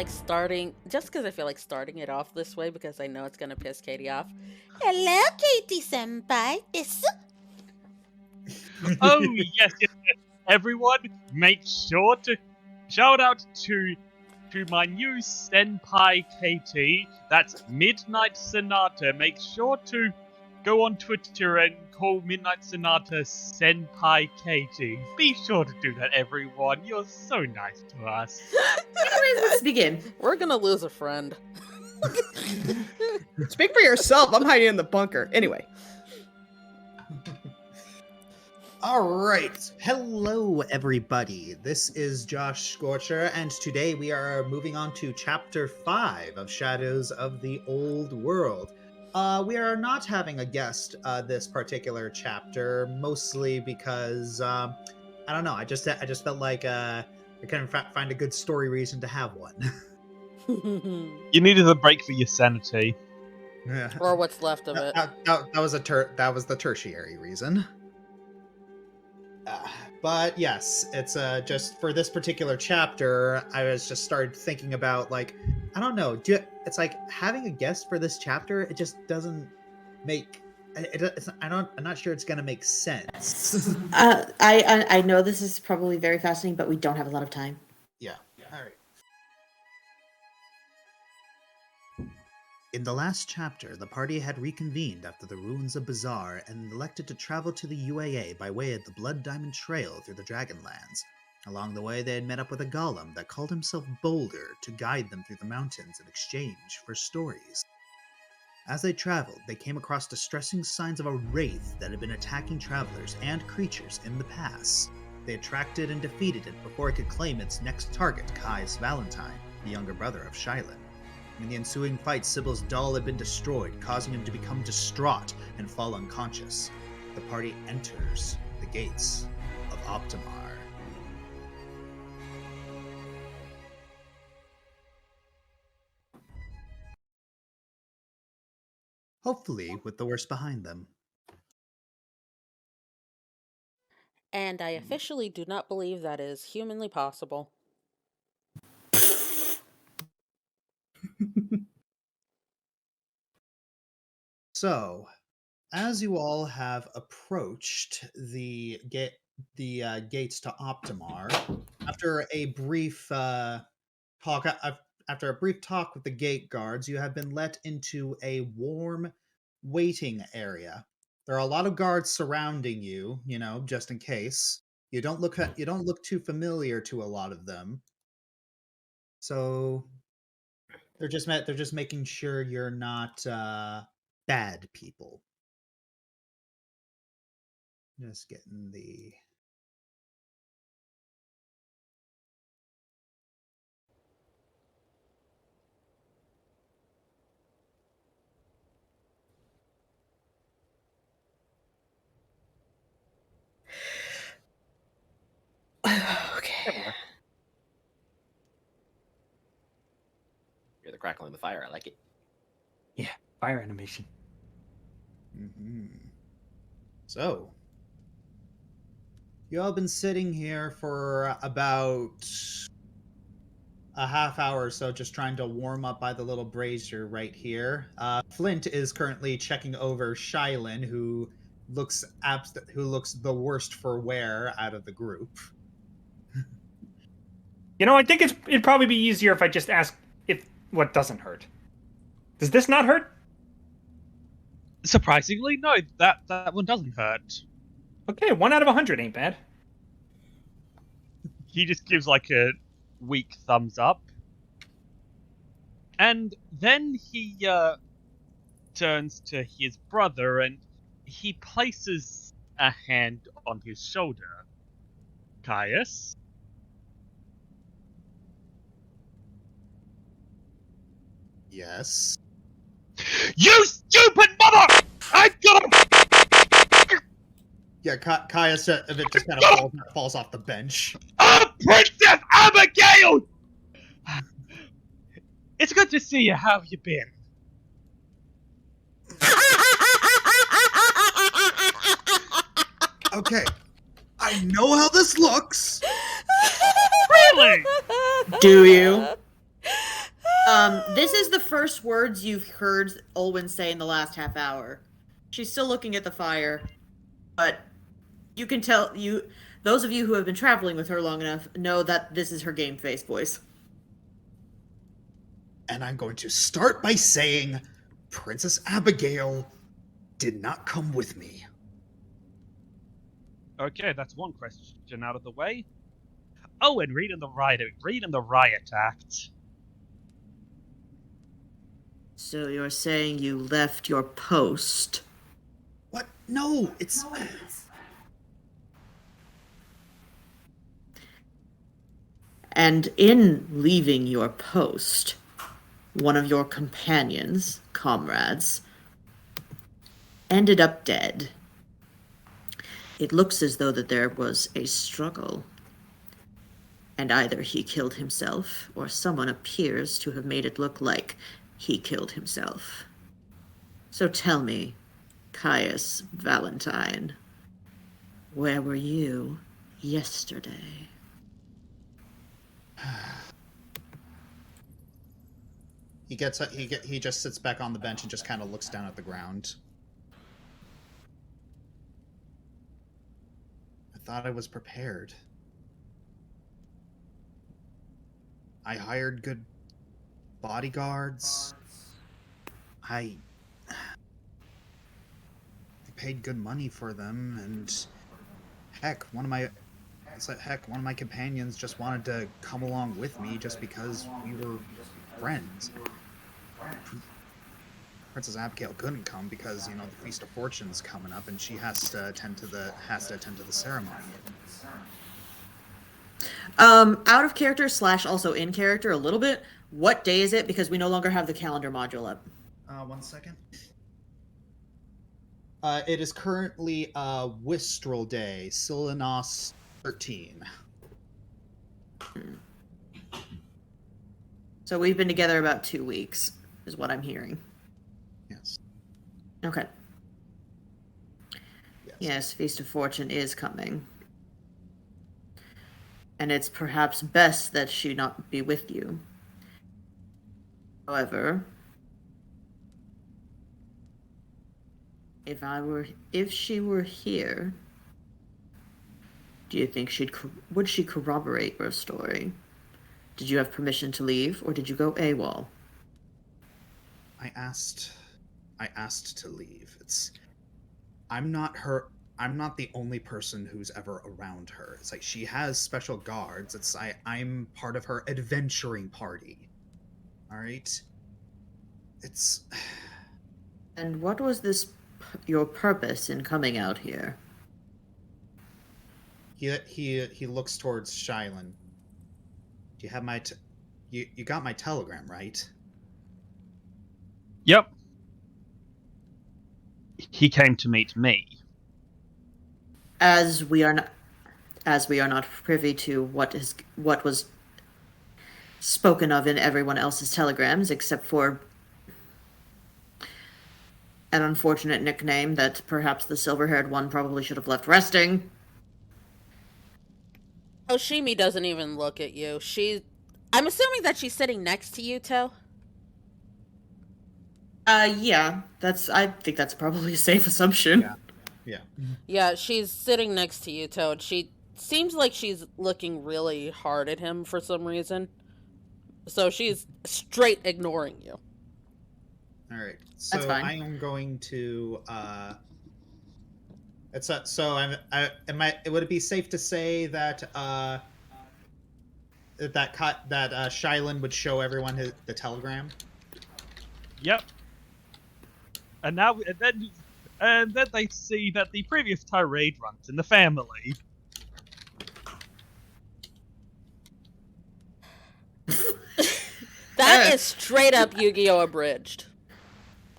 like starting, just because I feel like starting it off this way because I know it's gonna piss Katie off. Hello, Katie senpai. Oh, yes. Everyone, make sure to shout out to my new senpai KT. That's Midnight Sonata. Make sure to go on Twitter and call Midnight Sonata Senpai KT. Be sure to do that, everyone. You're so nice to us. Anyways, let's begin. We're gonna lose a friend. Speak for yourself. I'm hiding in the bunker. Anyway. All right. Hello, everybody. This is Josh Scorcher, and today we are moving on to Chapter 5 of Shadows of the Old World. We are not having a guest this particular chapter, mostly because, I don't know, I just felt like I couldn't find a good story reason to have one. You needed a break for your sanity. Or what's left of it. That was the tertiary reason. But yes, it's just for this particular chapter, I was just started thinking about, like, I don't know, it's like having a guest for this chapter, it just doesn't make I'm not sure it's gonna make sense. I know this is probably very fascinating, but we don't have a lot of time. Yeah. All right. In the last chapter, the party had reconvened after the ruins of Bazaar and elected to travel to the UAA by way of the Blood Diamond Trail through the Dragonlands. Along the way, they had met up with a golem that called himself Boulder to guide them through the mountains in exchange for stories. As they traveled, they came across distressing signs of a wraith that had been attacking travelers and creatures in the past. They attracted and defeated it before it could claim its next target, Kai's Valentine, the younger brother of Shylin. In the ensuing fight, Sybil's doll had been destroyed, causing him to become distraught and fall unconscious. The party enters the gates of Optimar. Hopefully, with the worst behind them. And I officially do not believe that is humanly possible. So, as you all have approached the gates to Optimar, after a brief talk with the gate guards, you have been let into a warm waiting area. There are a lot of guards surrounding you, just in case. You don't look too familiar to a lot of them. So they're just making sure you're not bad people. Just getting the Okay. You're the crackle in the fire. I like it. Yeah, fire animation. Mm-hmm. So, you all been sitting here for about a half hour or so, just trying to warm up by the little brazier right here. Flint is currently checking over Shylin, who looks the worst for wear out of the group. I think it'd probably be easier if I just ask if what doesn't hurt. Does this not hurt? Surprisingly, no, that one doesn't hurt. Okay, 1 out of 100 ain't bad. He just gives like a weak thumbs up. And then he turns to his brother and he places a hand on his shoulder. Caius? Yes. You stupid mother! I got him! Yeah, Caius just kind of falls off the bench. Oh, Princess Abigail! It's good to see you. How have you been? Okay, I know how this looks. Really? Do you? This is the first words you've heard Olwen say in the last half hour. She's still looking at the fire, but you can tell those of you who have been traveling with her long enough know that this is her game face voice. And I'm going to start by saying Princess Abigail did not come with me. Okay, that's one question out of the way. Oh, and reading the riot act. So you're saying you left your post? What? No, it's... And in leaving your post, one of your companions, comrades, ended up dead. It looks as though that there was a struggle, and either he killed himself or someone appears to have made it look like he killed himself. So tell me, Caius Valentine, where were you yesterday? He just sits back on the bench and just kind of looks down at the ground. I thought I was prepared. I hired good bodyguards. I paid good money for them, and heck, one of my companions just wanted to come along with me just because we were friends. Princess Abigail couldn't come because, the Feast of Fortune's coming up, and she has to attend to the ceremony. Out of character / also in character a little bit. What day is it? Because we no longer have the calendar module up. 1 second. It is currently Wistrel Day, Silinos 13. So we've been together about 2 weeks, is what I'm hearing. Yes. Okay. Yes, Feast of Fortune is coming. And it's perhaps best that she not be with you. However, if she were here, do you think would she corroborate your story? Did you have permission to leave, or did you go AWOL? I asked to leave. I'm not the only person who's ever around her. It's like she has special guards. I'm part of her adventuring party. All right? And what was your purpose in coming out here? He looks towards Shylin. Do you have you got my telegram, right? Yep. He came to meet me. As we are not privy to what was spoken of in everyone else's telegrams, except for an unfortunate nickname that perhaps the silver-haired one probably should have left resting. Oshimi doesn't even look at you. I'm assuming that she's sitting next to you, To. Yeah, I think that's probably a safe assumption. Yeah. Yeah, she's sitting next to you, To, and she seems like she's looking really hard at him for some reason. So she's straight ignoring you. All right. So That's fine. I am going to. Would it be safe to say that Shylin would show everyone the telegram? Yep. And then they see that the previous tirade runs in the family. That is straight up Yu-Gi-Oh! Abridged.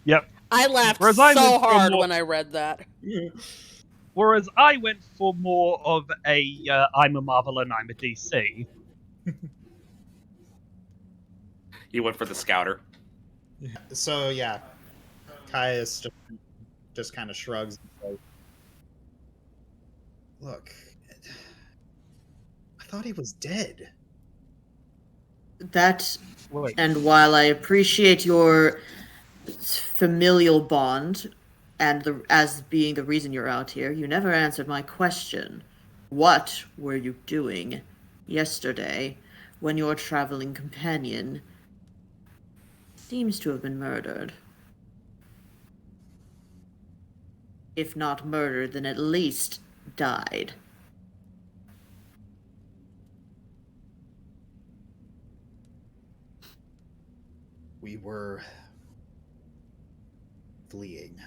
Yep. I laughed Whereas I so went for hard more- when I read that. Whereas I went for more of I'm a Marvel and I'm a DC. You went for the scouter. So yeah, Caius just kind of shrugs and says, "Look, I thought he was dead." That, Wait. and while I appreciate your familial bond as being the reason you're out here, you never answered my question. What were you doing yesterday when your traveling companion seems to have been murdered? If not murdered, then at least died. We were fleeing.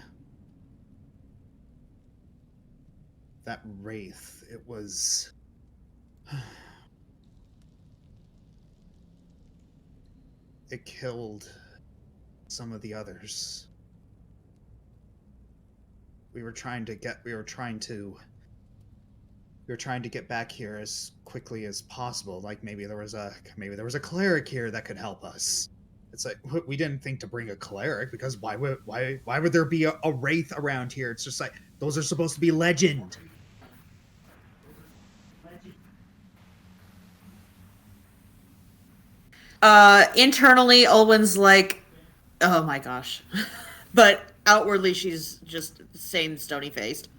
That wraith, it was... It killed some of the others. We were trying to get back here as quickly as possible. Like maybe there was a cleric here that could help us. It's like we didn't think to bring a cleric because why would there be a wraith around here? It's just like those are supposed to be legend. Internally, Olwen's like, oh my gosh. But outwardly, she's just the same stony faced.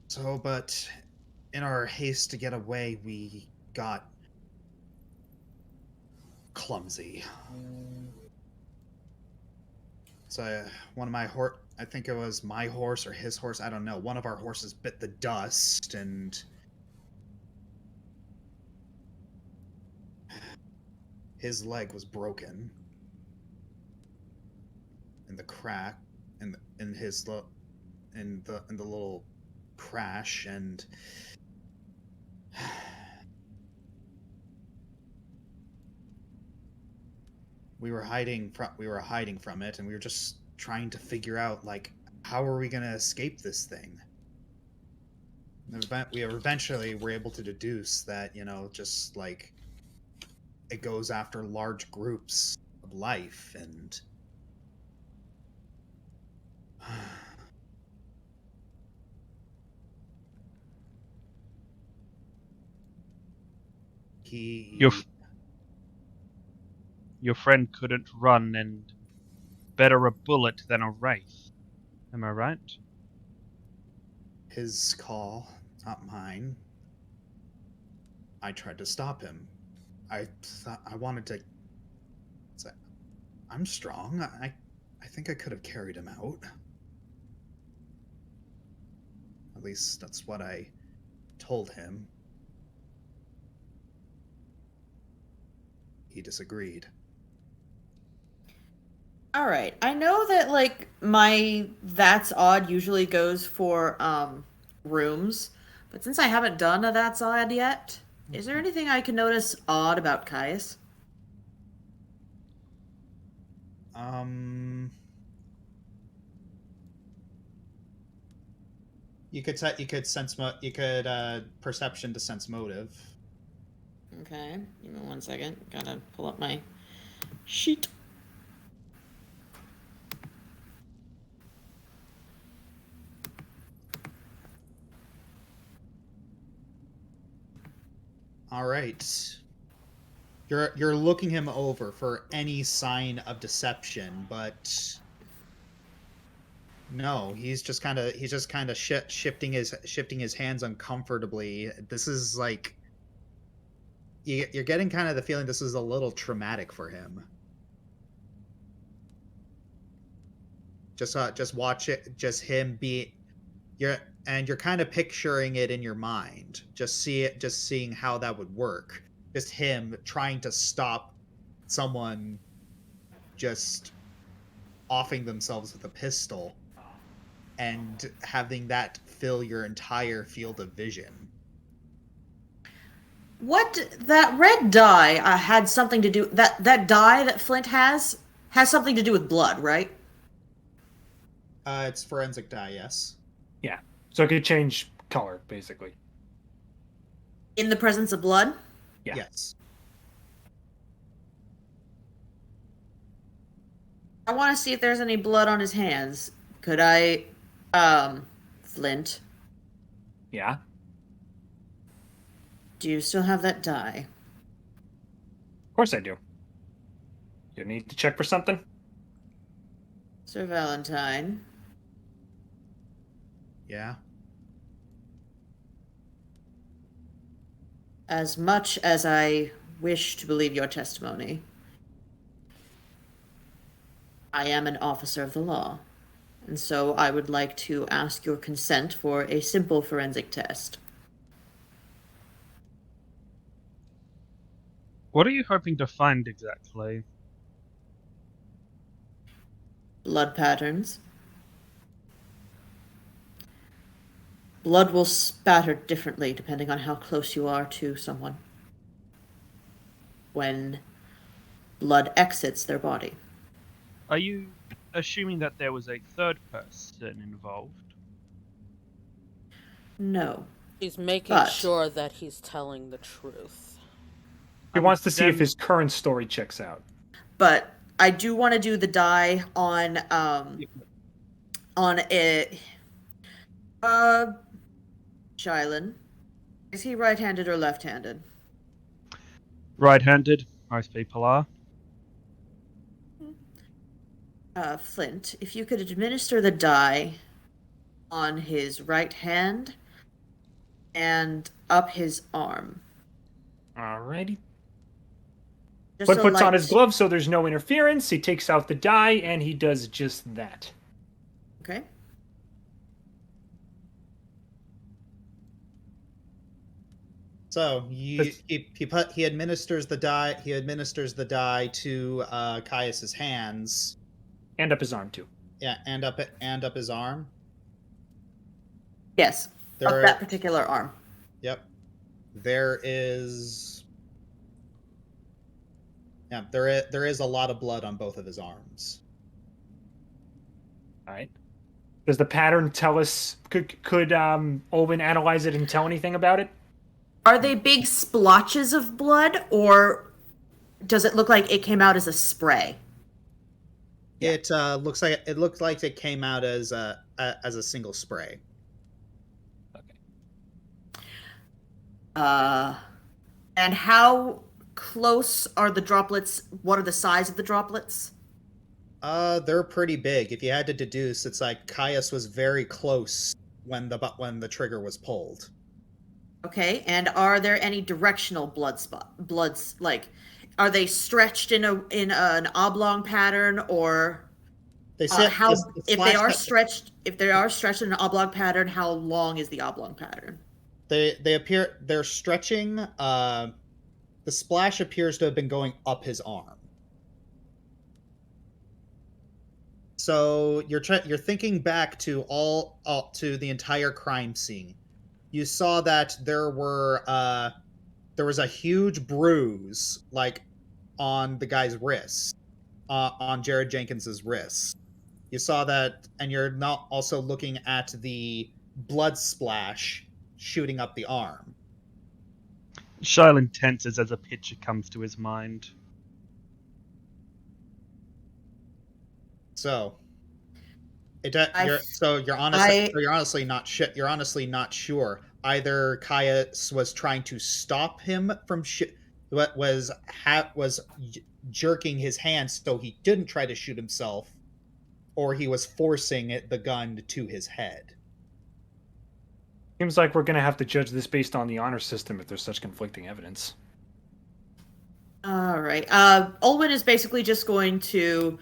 So, but in our haste to get away, we got clumsy. So one of my I think it was my horse or his horse, I don't know. One of our horses bit the dust and his leg was broken. In the crack in the little crash, and we were hiding from it, and we were just trying to figure out like how are we going to escape this thing. We eventually were able to deduce that, just like it goes after large groups of life, and Your friend couldn't run, and better a bullet than a wraith. Am I right? His call, not mine. I tried to stop him. I wanted to say, I'm strong. I think I could have carried him out. At least that's what I told him. He disagreed. All right. I know that like my that's odd usually goes for rooms, but since I haven't done a that's odd yet, is there anything I can notice odd about Caius? You could perception to sense motive. Okay, give me 1 second. Gotta pull up my sheet. All right. You're looking him over for any sign of deception, but no, he's just kind of shifting his hands uncomfortably. This is like you're getting kind of the feeling this is a little traumatic for him. Just watch it, just him be you're kind of picturing it in your mind. Just seeing how that would work. Just him trying to stop someone just offing themselves with a pistol and having that fill your entire field of vision. What that red dye had something to do that dye that Flint has something to do with blood, right? It's forensic dye, yes. Yeah. So it could change color, basically. In the presence of blood? Yeah. Yes. I want to see if there's any blood on his hands. Could I, Flint? Yeah. Do you still have that die? Of course I do. You need to check for something? Sir Valentine, Yeah. as much as I wish to believe your testimony, I am an officer of the law, and so I would like to ask your consent for a simple forensic test. What are you hoping to find exactly? Blood patterns. Blood will spatter differently depending on how close you are to someone when blood exits their body. Are you assuming that there was a third person involved? No. He's making But- sure that he's telling the truth. He wants to see if Then- his current story checks out. But I do want to do the die on it. Shylin. Is he right-handed or left-handed? Right-handed, most people are. Flint, if you could administer the die on his right hand and up his arm. Alrighty. Just Bud a puts on light- his glove so there's no interference. He takes out the die, and he does just that. Okay. So he administers the die. He administers the die to Caius's hands. And up his arm, too. Yeah, and up his arm. Yes. Up that particular arm. Yep. There is. Yeah, there is a lot of blood on both of his arms. Alright. Does the pattern tell us... Could Owen analyze it and tell anything about it? Are they big splotches of blood, or does it look like it came out as a spray? It looks like it came out as a single spray. And how close are the droplets? What are the size of the droplets? They're pretty big. If you had to deduce, it's like Caius was very close when the trigger was pulled. Okay, and are there any directional bloods, like, are they stretched in an oblong pattern, or They said how the if they are splash- stretched in an oblong pattern, how long is the oblong pattern? they're stretching. The splash appears to have been going up his arm. So you're thinking back to to the entire crime scene. You saw that there was a huge bruise like on the guy's wrist, on Jared Jenkins's wrist. You saw that, and you're not also looking at the blood splash shooting up the arm. Shylin tenses as a picture comes to his mind. So, I- you're honestly not sure. Either Caius was trying to stop him from was jerking his hand so he didn't try to shoot himself, or he was forcing the gun to his head. Seems like we're going to have to judge this based on the honor system if there's such conflicting evidence. All right. Olwen is basically just going to.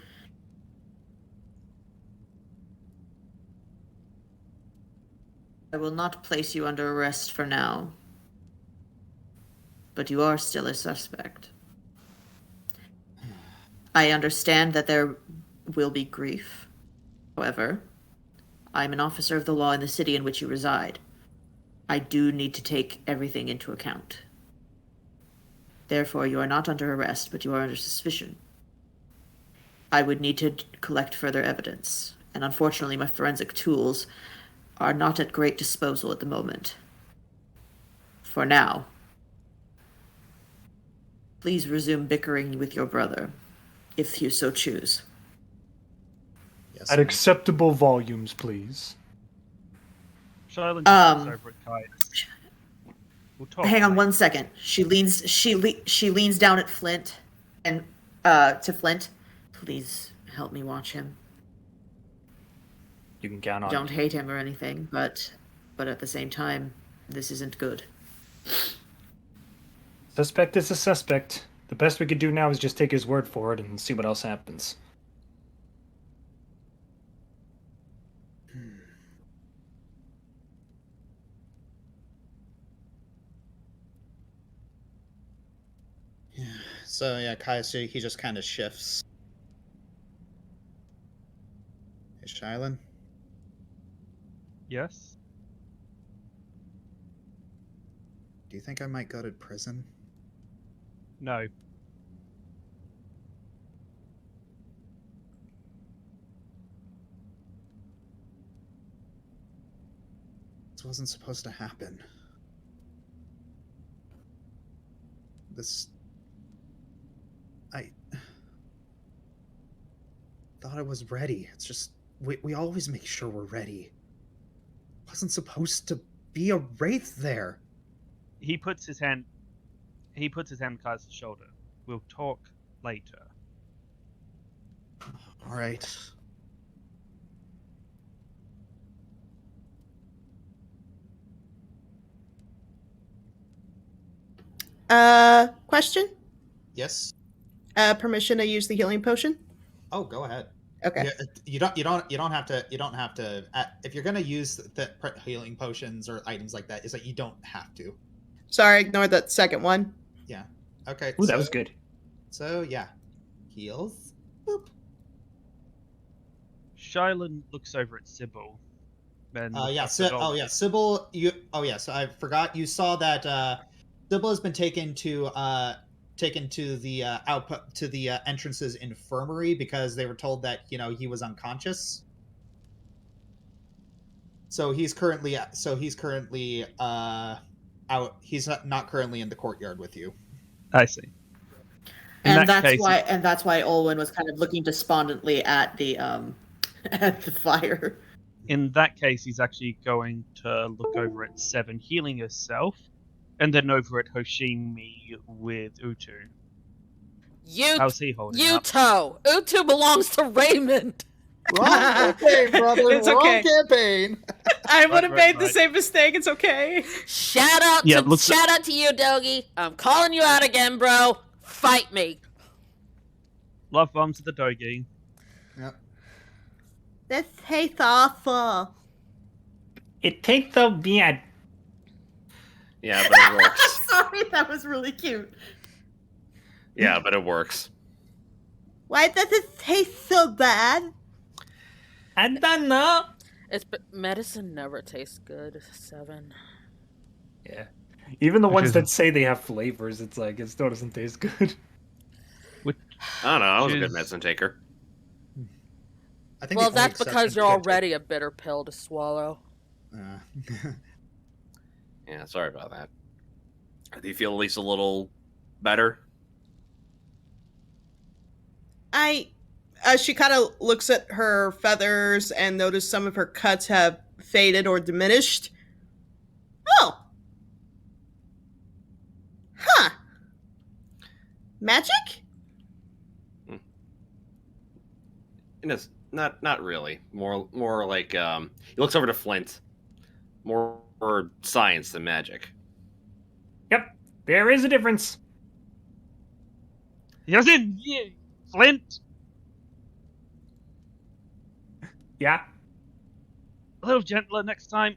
I will not place you under arrest for now, but you are still a suspect. I understand that there will be grief. However, I'm an officer of the law in the city in which you reside. I do need to take everything into account. Therefore, you are not under arrest, but you are under suspicion. I would need to collect further evidence, and unfortunately, my forensic tools are not at great disposal at the moment. For now, please resume bickering with your brother, if you so choose. Yes. At acceptable volumes, please. Shylin looks over at Caius. We'll talk. Hang on later. 1 second. She leans down at Flint and to Flint. Please help me watch him. You can count on Don't me. hate him or anything, but at the same time, this isn't good. Suspect is a suspect. The best we could do now is just take his word for it and see what else happens. So yeah, Kaiser, he just kind of shifts. Hey, Shylin? Yes. Do you think I might go to prison? No. This wasn't supposed to happen. I thought I was ready. It's just we always make sure we're ready. Wasn't supposed to be a wraith there. He puts his hand on Kai's shoulder. We'll talk later. All right. Question? Yes. Permission to use the healing potion? Oh, go ahead. Okay. Yeah, you don't have to. If you're gonna use the healing potions or items like that, is that you don't have to. Sorry, ignore that second one. Yeah. Okay. Ooh, that was good. So yeah, heals. Boop. Shylin looks over at Sybil. Then Yeah. looks at Olwen. Yeah, Sybil. So I forgot. You saw that Sybil has been taken to the output to the entrance's infirmary because they were told that he was unconscious. So he's currently out. He's not currently in the courtyard with you. I see. And that's why Olwen was kind of looking despondently at the at the fire. In that case, he's actually going to look over at Seven healing herself, and then over at Hoshimi with Utu. How's he holding up? Uto! Utu belongs to Raymond! Wrong campaign, brother. It's Wrong okay. campaign. I would have Right, made the right. same mistake. It's okay. Shout out to you, Dogie. I'm calling you out again, bro. Fight me. Love bombs to the Dogi. Yep. This tastes awful. It takes the bad. Yeah, but it works. Sorry, that was really cute. Yeah, but it works. Why does it taste so bad? I don't know. Medicine never tastes good, Seven. Yeah. Even the Which ones is- that say they have flavors, it's like, it still doesn't taste good. I don't know. I was a Jeez. good medicine taker. I think Well, the only that's because exception you're to good already a bitter pill to swallow. Yeah, sorry about that. Do you feel at least a little better? She kind of looks at her feathers and notices some of her cuts have faded or diminished. Oh. Huh. Magic? And it's not really. More like he looks over to Flint. More science than magic. Yep, there is a difference. Yes, in Flint. Yeah, A little gentler next time.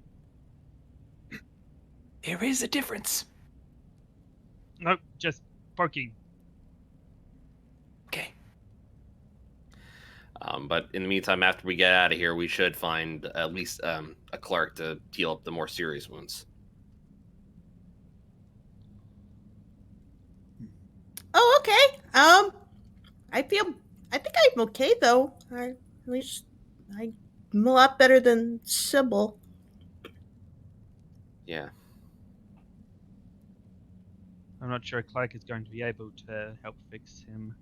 there is a difference. No, just poking. Okay. But in the meantime, after we get out of here, we should find at least a clerk to heal up the more serious wounds. Oh, okay. I think I'm okay though. At least I'm a lot better than Sybil. Yeah. I'm not sure Clark is going to be able to help fix him.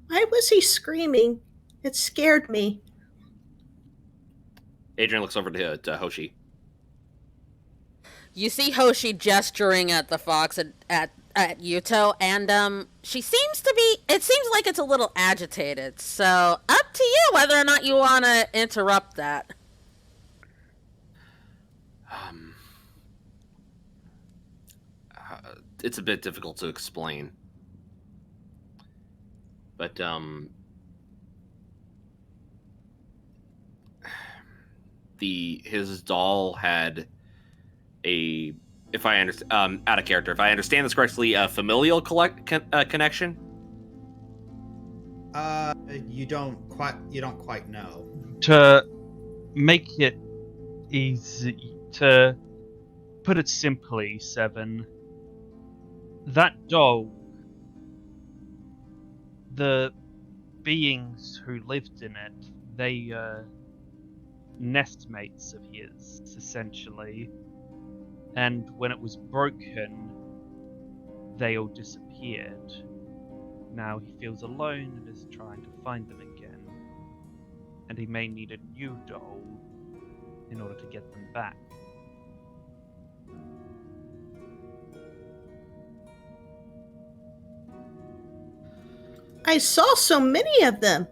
Why was he screaming? It scared me. Adrian looks over to Hoshi. You see Hoshi gesturing at the fox at Yuto, and she seems to be. It seems like it's a little agitated. So up to you whether or not you want to interrupt that. It's a bit difficult to explain, but his doll had a, if I understand, out of character, if I understand this correctly, a familial connection. You don't quite know. To make it easy, to put it simply, Seven, that doll, the beings who lived in it, they nestmates of his, essentially. And when it was broken, they all disappeared. Now he feels alone and is trying to find them again. And he may need a new doll in order to get them back. I saw so many of them,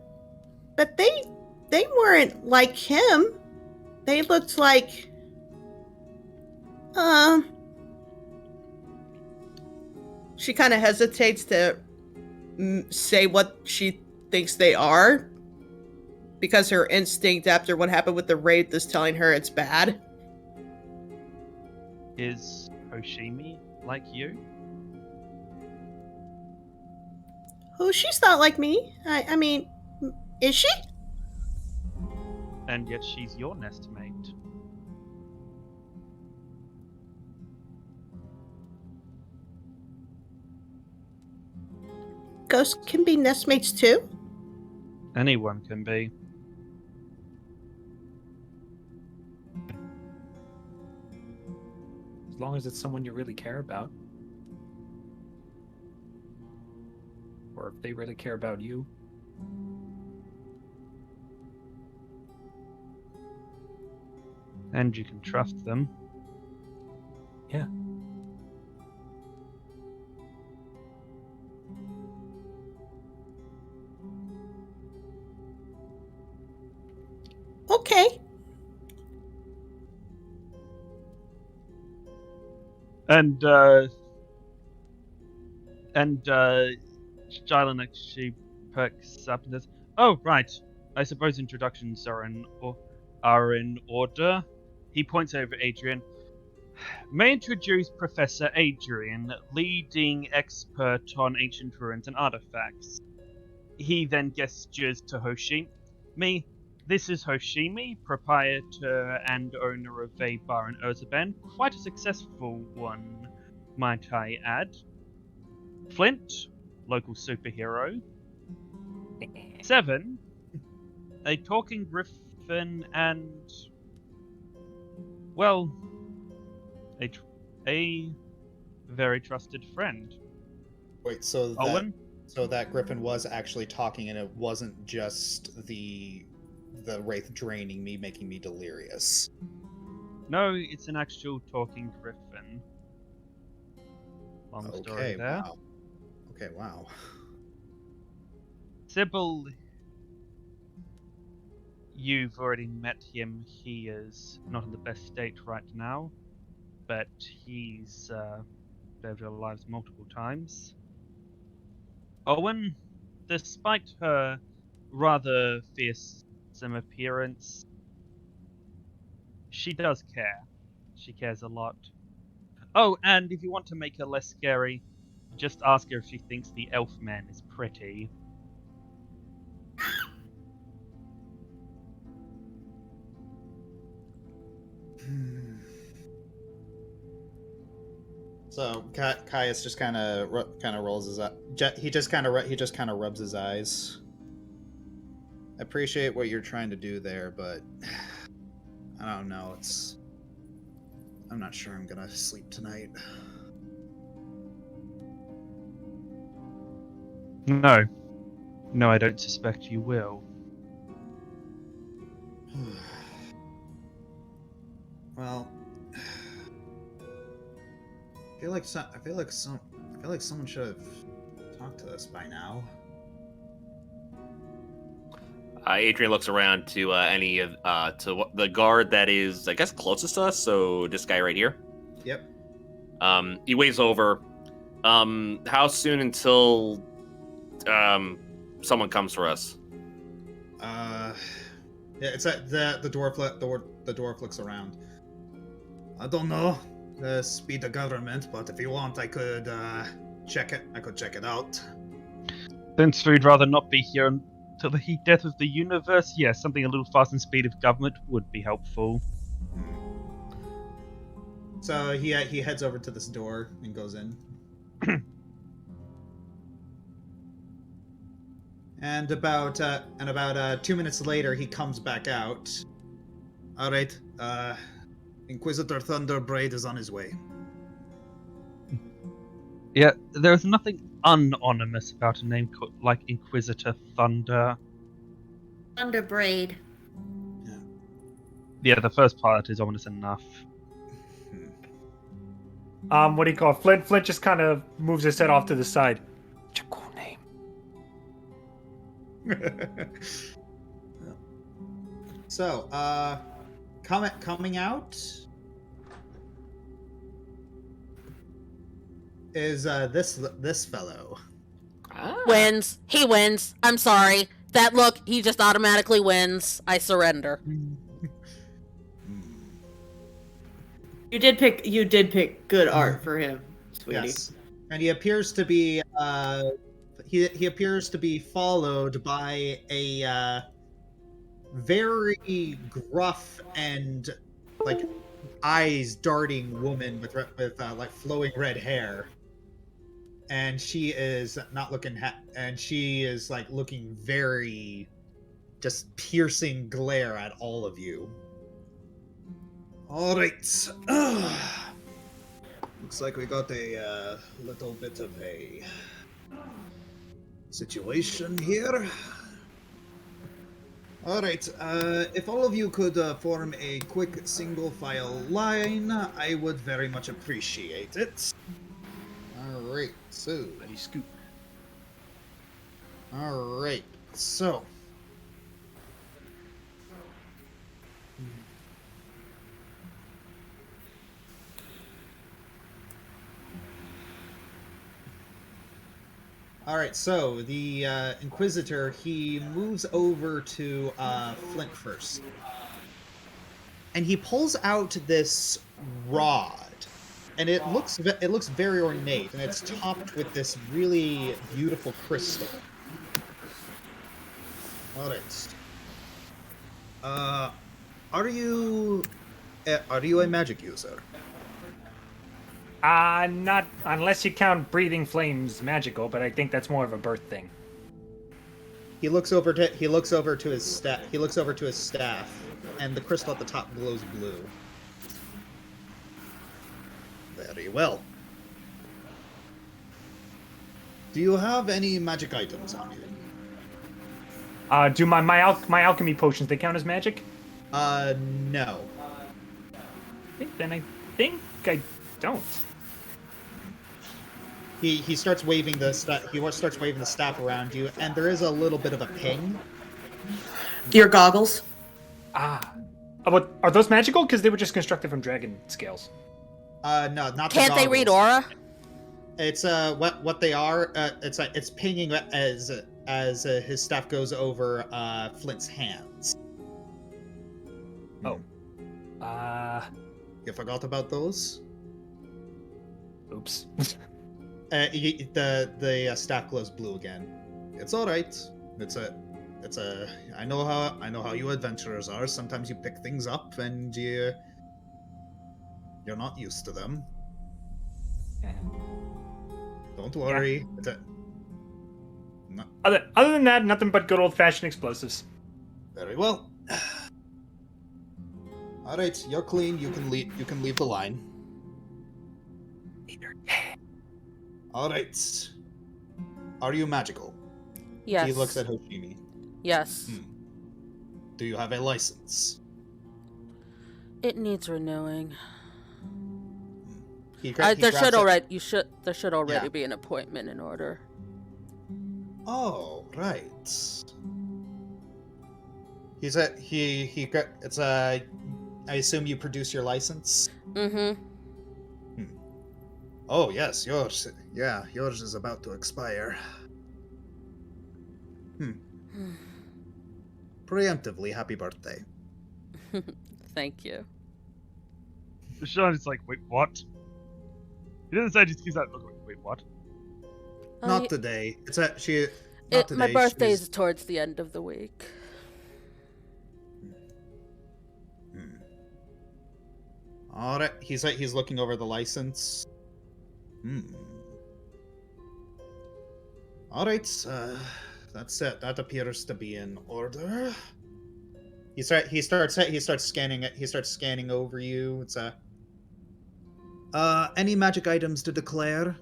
but they weren't like him. They looked like she kind of hesitates to say what she thinks they are, because her instinct after what happened with the wraith is telling her it's bad. Is Hoshimi like you? Oh, she's not like me. I mean, is she? And yet she's your nestmate. Ghosts can be nestmates too? Anyone can be. As long as it's someone you really care about. Or if they really care about you. And you can trust them. Yeah. Okay. And Jylen actually perks up and says, "Oh, right. I suppose introductions are in order." He points over Adrian. May I introduce Professor Adrian, leading expert on ancient ruins and artifacts. He then gestures to Hoshimi. This is Hoshimi, proprietor and owner of a bar in Urzaban. Quite a successful one, might I add. Flint, local superhero. Seven, a talking griffin and, well, a very trusted friend. Wait, so Owen? that griffin was actually talking, and it wasn't just the wraith draining me, making me delirious. No, it's an actual talking griffin. Long story there. Wow. Okay, wow. Sybil, you've already met him. He is not in the best state right now, but he's saved our lives multiple times. Owen, despite her rather fearsome appearance, she does care. She cares a lot. Oh, and if you want to make her less scary, just ask her if she thinks the elf man is pretty. So Caius just kind of rolls his he just kind of rubs his eyes. I appreciate what you're trying to do there, but I don't know. I'm not sure I'm gonna sleep tonight. No, I don't suspect you will. Well, like someone should have talked to us by now. Adrian looks around to the guard that is, I guess, closest to us. So this guy right here. Yep. He waves over. How soon until someone comes for us? Yeah, it's at the dwarf. The dwarf looks around. I don't know the speed of government, but if you want, I could check it. I could check it out. Since we'd rather not be here until the heat death of the universe, yes, something a little faster than speed of government would be helpful. So he heads over to this door and goes in. And about 2 minutes later, he comes back out. All right, Inquisitor Thunderbraid is on his way. Yeah, there's nothing unanonymous about a name like Inquisitor Thunder. Thunderbraid. Yeah, the first part is ominous enough. What do you call it? Flint just kind of moves his head off to the side. Such a cool name. So, coming out is this fellow. Wins. He wins. I'm sorry. That look, he just automatically wins. I surrender. You did pick good art for him, sweetie. Yes, and he appears to be he appears to be followed by a very gruff and like eyes darting woman with like flowing red hair, and she is not looking and she is like looking very just piercing glare at all of you. All right. Looks like we got a little bit of a situation here. All right. If all of you could form a quick single file line, I would very much appreciate it. All right. So. Ready, scoop. All right. So. All right, so the Inquisitor, he moves over to Flint first, and he pulls out this rod, and it looks very ornate, and it's topped with this really beautiful crystal. All right. Are you a magic user? Not unless you count breathing flames magical, but I think that's more of a birth thing. He looks over to his staff, and the crystal at the top glows blue. Very well. Do you have any magic items on you? Do my alchemy potions, they count as magic? No. I think I don't. He starts waving the staff around you, and there is a little bit of a ping. Your goggles? What are those magical? Because they were just constructed from dragon scales. No, not the Can't they read aura? It's what they are. It's pinging as his staff goes over Flint's hands. Oh. You forgot about those? Oops. The staff glows blue again. It's all right. I know how you adventurers are. Sometimes you pick things up and you're not used to them. Yeah. Don't worry. Yeah. Other than that, nothing but good old-fashioned explosives. Very well. All right, you're clean. You can leave the line. All right. Are you magical? Yes. He looks at Hoshimi. Yes. Do you have a license? It needs renewing. There should already be an appointment in order. Oh, right. I assume you produce your license? Mm-hmm. Oh, yes, yours. Yeah, yours is about to expire. Preemptively, happy birthday. Thank you. Sean is like, wait, what? He doesn't say, just gives that look like, wait, what? Not today. Not today. My birthday is towards the end of the week. All right. He's looking over the license. All right. That's it. That appears to be in order. He starts scanning it. He starts scanning over you. It's any magic items to declare?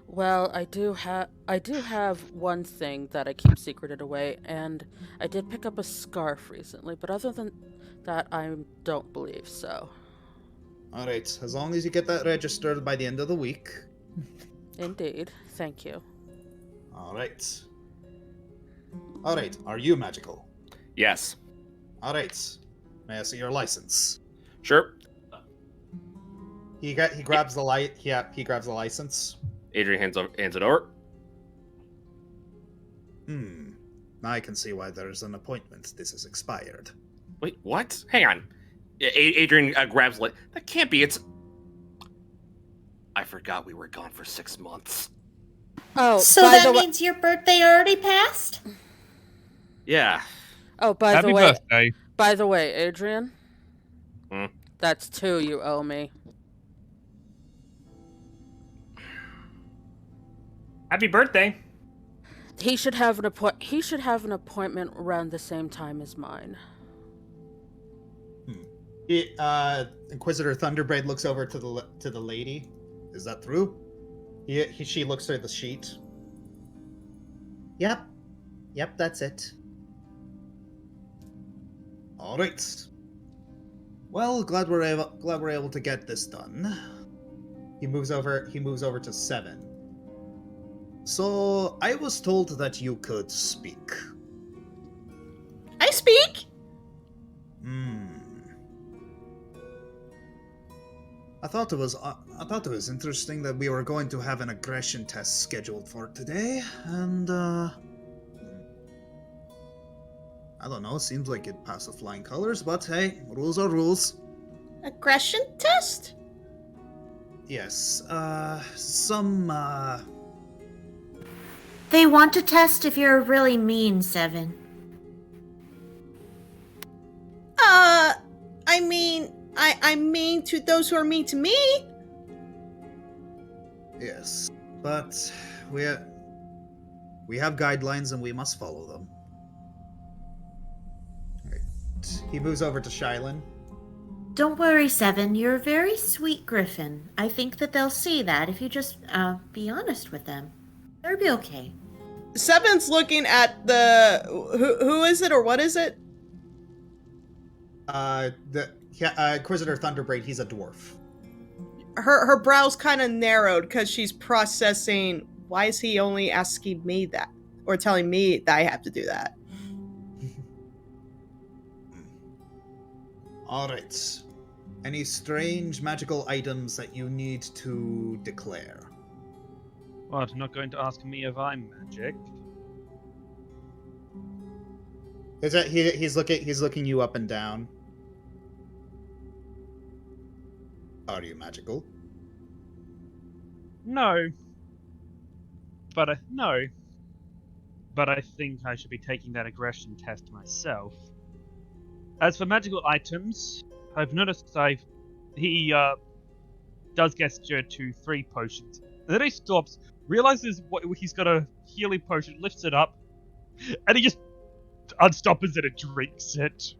Well, I do have one thing that I keep secreted away, and I did pick up a scarf recently, but other than that, I don't believe so. All right. As long as you get that registered by the end of the week. Indeed. Thank you. All right. All right. Are you magical? Yes. All right. May I see your license? Sure. He grabs the light. Yeah, he grabs the license. Adrian hands it over. Now I can see why there's an appointment. This is expired. Wait, what? Hang on. Adrian grabs it. That can't be. I forgot we were gone for 6 months. Oh, so that means your birthday already passed? Yeah. Oh, Happy birthday. By the way, Adrian. Hmm? That's 2 you owe me. Happy birthday. He should have an appointment around the same time as mine. Inquisitor Thunderbraid looks over to the lady. Is that true? She looks through the sheet. Yep, that's it. All right. Well, glad we're able to get this done. He moves over to 7. So I was told that you could speak. I speak? I thought it was interesting that we were going to have an aggression test scheduled for today, and I don't know, seems like it passed with flying colors, but hey, rules are rules. Aggression test? Yes, They want to test if you're really mean, 7. I mean, I'm mean to those who are mean to me. Yes, but we have guidelines and we must follow them. Right. He moves over to Shylin. Don't worry, 7. You're a very sweet griffin. I think that they'll see that if you just be honest with them. They'll be okay. 7's looking at the who is it or what is it? Inquisitor Thunderbraid. He's a dwarf. Her brows kind of narrowed because she's processing. Why is he only asking me that, or telling me that I have to do that? All right. Any strange magical items that you need to declare? What, not going to ask me if I'm magic? He's looking you up and down. Are you magical? No. But I think I should be taking that aggression test myself. As for magical items, I've noticed he does gesture to 3 potions. And then he stops, realizes he's got a healing potion, lifts it up, and he just unstoppers it and drinks it.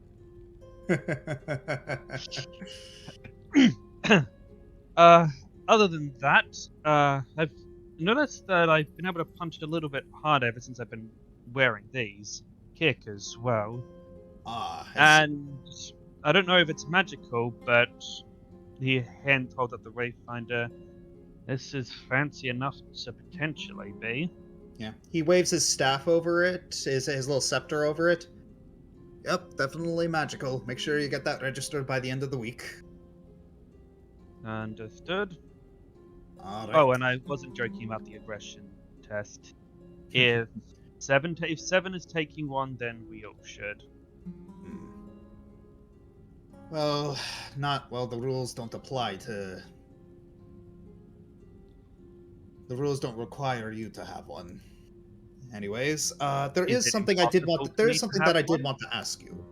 Other than that, I've noticed that I've been able to punch a little bit harder ever since I've been wearing these. Kick as well. And I don't know if it's magical, but He holds up the Wayfinder. This is fancy enough to potentially be. Yeah. He waves his staff over it, his little scepter over it. Yep, definitely magical. Make sure you get that registered by the end of the week. Understood. All right. Oh, and I wasn't joking about the aggression test. If seven is taking one, then we all should. Well, the rules don't apply to... The rules don't require you to have one. Anyways, there Is is it something I did want. impossible There for is me to something have that I did one? want to ask you.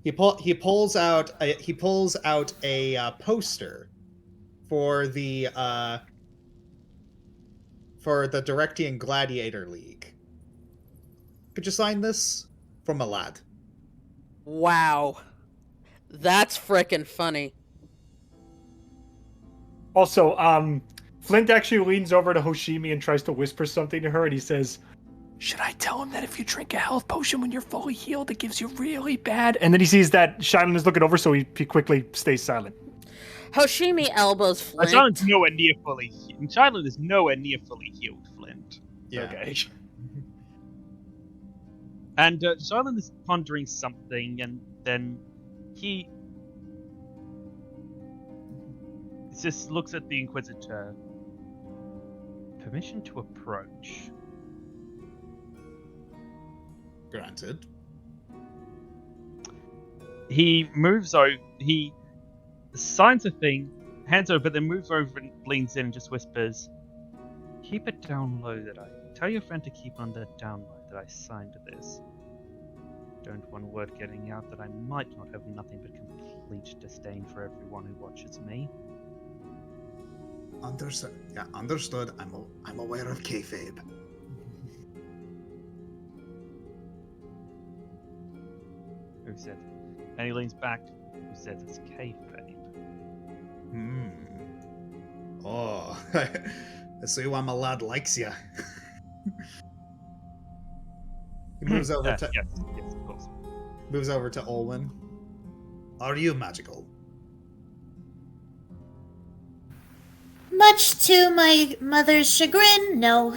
He pulls out a poster for the Directian Gladiator League. Could you sign this from a lad? Wow. That's frickin' funny. Also, Flint actually leans over to Hoshimi and tries to whisper something to her, and he says, "Should I tell him that if you drink a health potion when you're fully healed, it gives you really bad?" And then he sees that Shiloh is looking over, so he quickly stays silent. Hoshimi elbows Flint. Shilo's nowhere near fully healed. Shiloh is nowhere near fully healed, Flint. Yeah. Okay. And Shiloh is pondering something, and then he just looks at the Inquisitor. Permission to approach. Granted. He moves over. He signs a thing, hands over, but then moves over and leans in and just whispers, "Keep it down low that I... Tell your friend to keep on the down low that I signed this. Don't want word getting out that I might not have nothing but complete disdain for everyone who watches me." Understood. Yeah, understood. I'm aware of kayfabe. Who said? And he leans back. Who says it's kayfabe? Oh, I see why my lad likes you. He moves over Yes, to yes, of course. moves over to Olwen. Are you magical? Much to my mother's chagrin, no.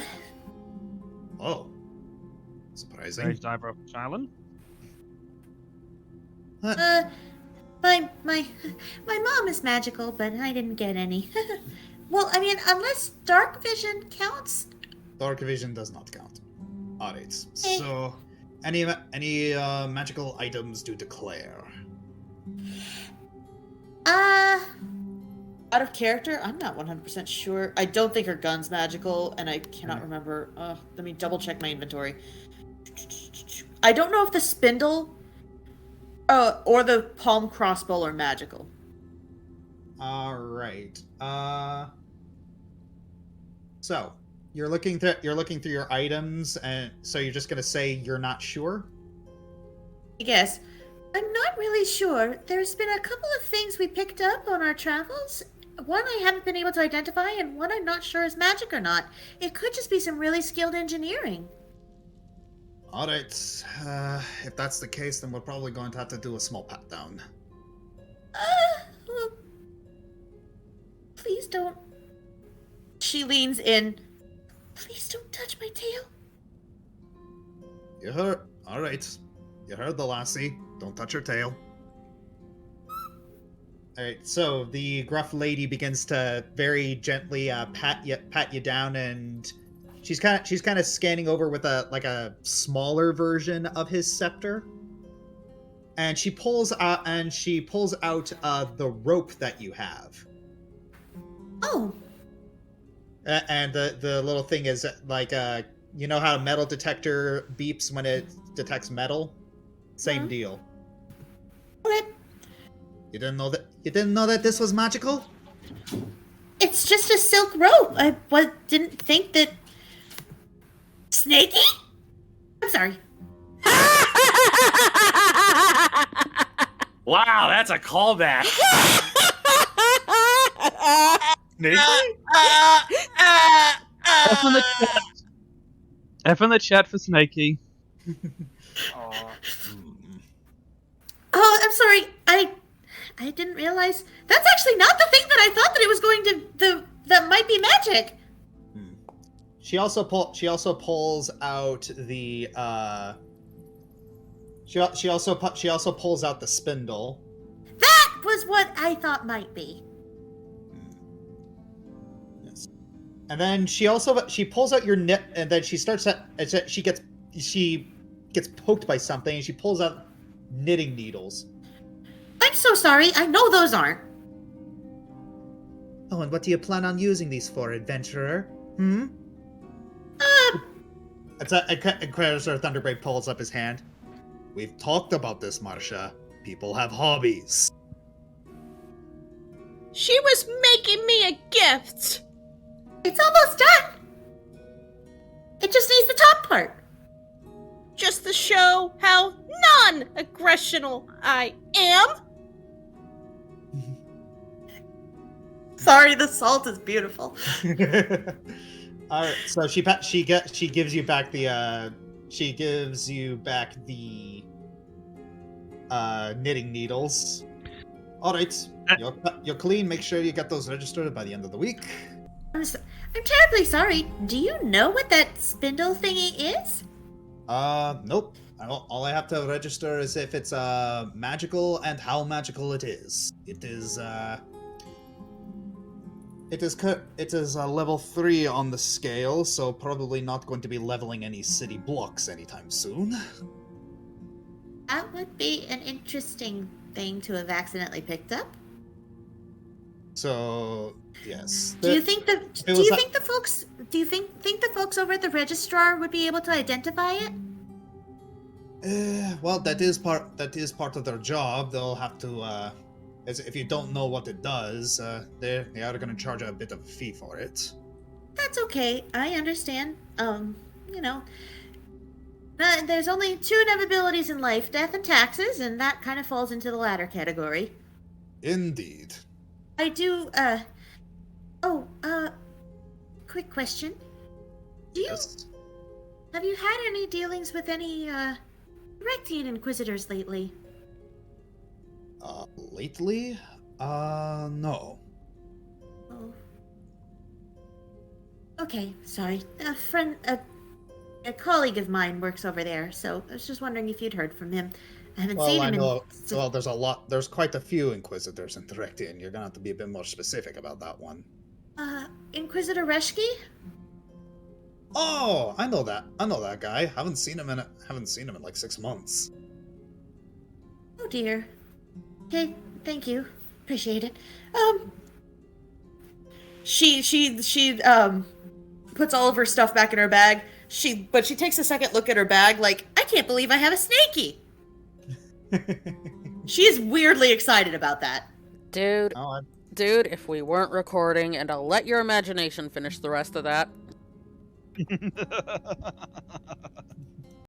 Oh, surprising. Raised eyebrow from Shiloh. My mom is magical, but I didn't get any. Well, I mean, unless dark vision counts. Dark vision does not count. Alright, so any magical items to declare? Out of character, I'm not 100% sure. I don't think her gun's magical, and I cannot remember. Let me double check my inventory. I don't know if the spindle or the palm crossbow are magical. Alright. So you're looking through your items, and so you're just gonna say you're not sure? I guess. I'm not really sure. There's been a couple of things we picked up on our travels. One I haven't been able to identify, and one I'm not sure is magic or not. It could just be some really skilled engineering. Alright, if that's the case, then we're probably going to have to do a small pat down. Well, please don't. She leans in. Please don't touch my tail. You heard? Alright. You heard the lassie. Don't touch her tail. Alright, so the gruff lady begins to very gently pat you down, and she's kind of scanning over with a smaller version of his scepter. And she pulls out the rope that you have. Oh, And the little thing is like you know how a metal detector beeps when it detects metal? Same deal. what? You didn't know that this was magical? It's just a silk rope. I didn't think that. Snaky? I'm sorry. Wow, that's a callback. Snake? F in the chat. F in the chat for Snaky. Aw. Oh, I'm sorry. I didn't realize. That's actually not the thing that I thought that it was going to. That might be magic. She also pulls out the. She also pulls out the spindle. That was what I thought might be. Yes. And then she pulls out your knit, and then she gets poked by something, and she pulls out knitting needles. I'm so sorry. I know those aren't. Oh, and what do you plan on using these for, adventurer? Creditor Thunderbrake pulls up his hand. We've talked about this, Marcia. People have hobbies. She was making me a gift. It's almost done. It just needs the top part. Just to show how non-aggressional I am. Sorry, the salt is beautiful. All right, so she gives you back the knitting needles. All right, you're clean. Make sure you get those registered by the end of the week. I'm terribly sorry. Do you know what that spindle thingy is? Nope. All I have to register is if it's magical and how magical it is. It is level 3 on the scale, so probably not going to be leveling any city blocks anytime soon. That would be an interesting thing to have accidentally picked up. So, yes. Do you think the folks over at the registrar would be able to identify it? Well, that is part of their job. They'll have to if you don't know what it does, they are going to charge a bit of a fee for it. That's okay. I understand. There's only 2 inevitabilities in life, death and taxes, and that kind of falls into the latter category. Indeed. I do, quick question. Have you had any dealings with any, Rectian Inquisitors lately? Lately? No. Oh. Okay, sorry. A colleague of mine works over there, so I was just wondering if you'd heard from him. I haven't seen him Well, there's quite a few Inquisitors in Directian. You're gonna have to be a bit more specific about that one. Inquisitor Reshki? Oh, I know that guy. Haven't seen him in like 6 months. Oh dear. Okay, thank you. Appreciate it. She puts all of her stuff back in her bag. But she takes a second look at her bag like, I can't believe I have a snaky. She's weirdly excited about that. Dude, if we weren't recording, and I'll let your imagination finish the rest of that.